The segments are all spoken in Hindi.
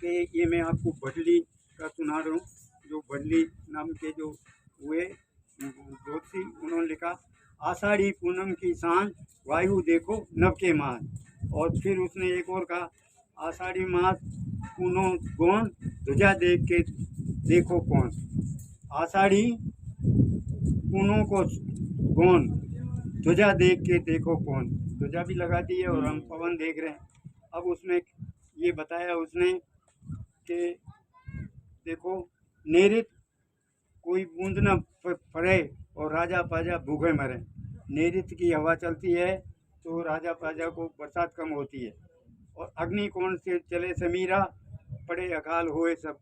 जैसे ये मैं आपको भडली का सुना रहा हूँ। जो भडली नाम के जो हुए ज्योतिषी, उन्होंने लिखा, आषाढ़ी पूनम की सांझ वायु देखो नव के मास। और फिर उसने एक और कहा, आषाढ़ी मास पूनो गौन ध्वजा देख के देखो कौन। आषाढ़ी पूनों को गौन ध्वजा देख के देखो कौन। ध्वजा भी लगा दी है और हम पवन देख रहे हैं। अब उसमें ये बताया उसने कि देखो, नेरित कोई बूंद न पड़े और राजा पाजा भूखे मरे। नेरित की हवा चलती है तो राजा पाजा को बरसात कम होती है। और अग्निकोण से चले समीरा, पड़े अकाल होए सब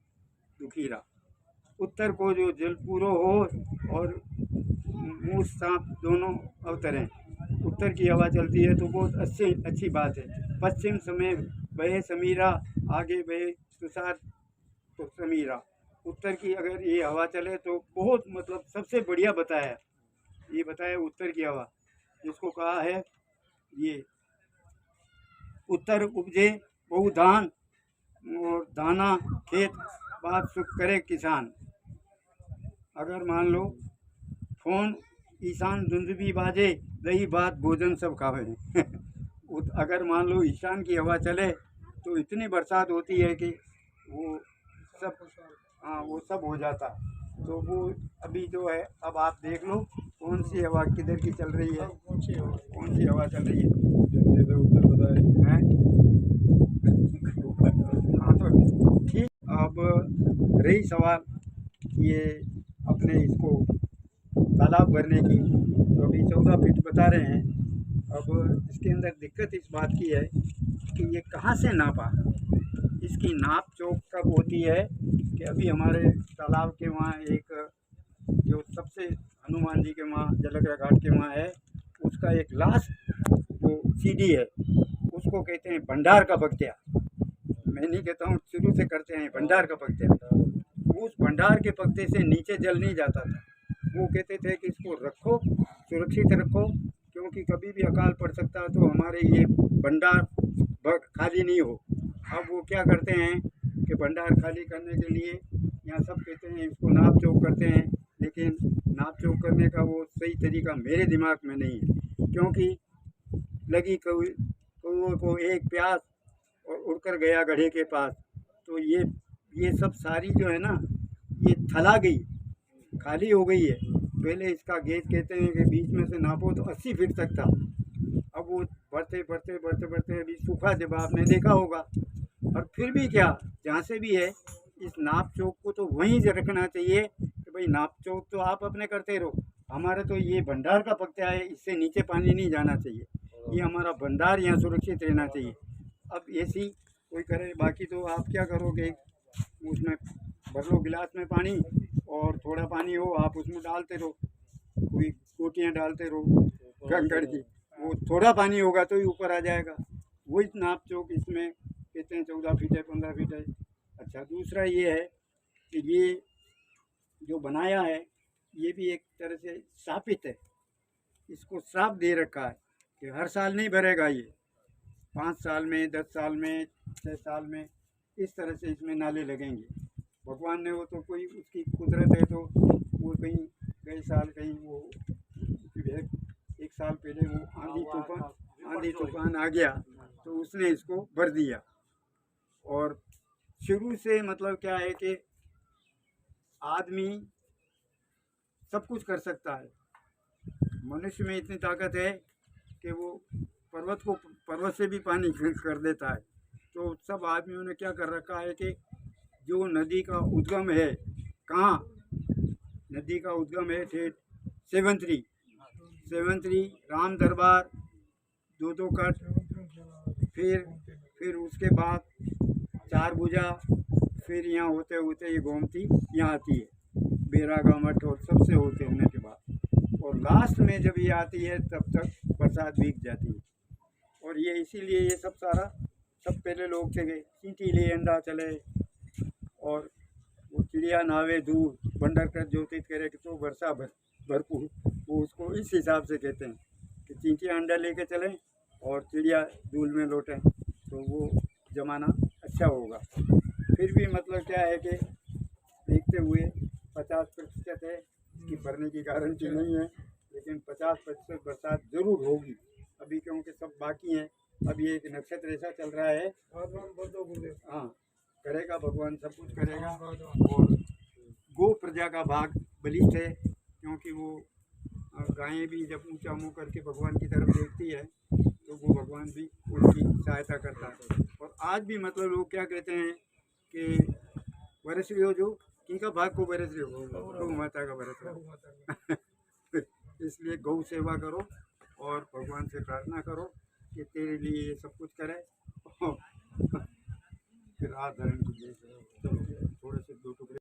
दुखीरा। उत्तर को जो जल पूरो हो और मूस सांप दोनों अवतरें। उत्तर की हवा चलती है तो बहुत अच्छी बात है। पश्चिम समय बहे समीरा, आगे बहे तुषार तो समीरा। उत्तर की अगर ये हवा चले तो बहुत मतलब सबसे बढ़िया बताया। ये बताया उत्तर की हवा, जिसको कहा है ये, उत्तर उपजे बहु धान और दाना खेत बात सुख करे किसान। अगर मान लो फोन ईशान धुंध भी बाजे, दही भात भोजन सब खावे। अगर मान लो ईशान की हवा चले तो इतनी बरसात होती है कि वो सब, हाँ वो सब हो जाता। तो वो अभी जो है, अब आप देख लो कौन सी हवा किधर की चल रही है, कौन सी हवा चल रही है। उत्तर बताए हैं। हाँ तो ठीक। अब रही सवाल ये अपने इसको तालाब भरने की, तो अभी 14 फीट बता रहे हैं। अब इसके अंदर दिक्कत इस बात की है कि ये कहाँ से नापा। इसकी नाप चौक कब होती है कि अभी हमारे तालाब के वहाँ एक जो सबसे हनुमान जी के वहाँ जलग्रा घाट के वहाँ है, उसका एक लास्ट वो सीढ़ी है, उसको कहते हैं भंडार का पगत्या। मैं नहीं कहता हूँ, शुरू से करते हैं भंडार का पगत्या। उस भंडार के पगते से नीचे जल नहीं जाता था। वो कहते थे कि इसको रखो, सुरक्षित रखो, क्योंकि कभी भी अकाल पड़ सकता है तो हमारे ये भंडार खाली नहीं हो। अब वो क्या करते हैं कि भंडार खाली करने के लिए यहाँ सब कहते हैं इसको नाप चौक करते हैं, लेकिन नाप चौक करने का वो सही तरीका मेरे दिमाग में नहीं है। क्योंकि लगी कौवे को एक प्यास और उड़कर गया गड्ढे के पास। तो ये सब सारी जो है ना, ये थला गई, खाली हो गई है। पहले इसका गेज कहते हैं कि बीच में से नापो तो 80 फीट तक था। अब वो बढ़ते बढ़ते बढ़ते बढ़ते अभी सूखा, जब आपने देखा होगा। और फिर भी क्या, जहाँ से भी है, इस नाप चौक को तो वहीं से रखना चाहिए कि भाई नाप चौक तो आप अपने करते रहो, हमारे तो ये भंडार का पगत्या है, इससे नीचे पानी नहीं जाना चाहिए। ये हमारा भंडार यहाँ सुरक्षित रहना चाहिए। अब ऐसी कोई करे, बाकी तो आप क्या करोगे, उसमें भर लो गिलास में पानी और थोड़ा पानी हो आप उसमें डालते रहो, कोई गोटियाँ डालते रहो कंकड़ की, वो थोड़ा पानी होगा तो ही ऊपर आ जाएगा। वही नाप चौक इसमें कहते हैं 14 फीट है, 15 फीट है। अच्छा, दूसरा ये है कि ये जो बनाया है ये भी एक तरह से शापित है। इसको श्राप दे रखा है कि हर साल नहीं भरेगा ये, 5 साल में, 10 साल में, 6 साल में, इस तरह से इसमें नाले लगेंगे। भगवान ने वो तो कोई उसकी कुदरत है, तो वो कहीं गए साल कहीं वो एक साल पहले वो आंधी तूफान आ गया तो उसने इसको भर दिया। और शुरू से मतलब क्या है कि आदमी सब कुछ कर सकता है। मनुष्य में इतनी ताकत है कि वो पर्वत से भी पानी कर देता है। तो सब आदमियों ने क्या कर रखा है कि जो नदी का उद्गम है, कहाँ नदी का उद्गम है, ठेठ सेवंतरी राम दरबार, दो कट, फिर उसके बाद चार भुजा, फिर यहाँ होते होते ये गोमती यहाँ आती है, बेरागा मठ और सबसे होते होने के बाद, और लास्ट में जब ये आती है तब तक बरसात भीग जाती है। और ये इसीलिए ये सब सारा, सब पहले लोग थे चींटी ले अंडा चले और वो चिड़िया नावे दूर बंडर कर ज्योतित करे कि तो वर्षा भरपूर, वो उसको इस हिसाब से कहते हैं कि चींटियाँ अंडा लेके चलें और चिड़िया धूल में लौटें, तो वो ज़माना अच्छा होगा। फिर फिर भी मतलब क्या है कि देखते हुए 50% है, इसकी भरने की गारंटी नहीं है, लेकिन 50% बरसात जरूर होगी अभी, क्योंकि सब बाकी हैं। अभी एक नक्षत्र ऐसा चल रहा है, हाँ करेगा भगवान, सब कुछ करेगा। और गो प्रजा का भाग बलिष्ठ है, क्योंकि वो गायें भी जब ऊंचा मुँह करके भगवान की तरफ देखती है तो वो भगवान भी उनकी सहायता करता है। और आज भी मतलब लोग क्या कहते हैं कि बरस रही हो जो किनका भाग को बरस रही हो, गौ माता का बरस रहा है। इसलिए गौ सेवा करो और भगवान से प्रार्थना करो कि तेरे लिए ये सब कुछ करे। फिर रात धर्म की चलो थोड़े से 2 टुकड़े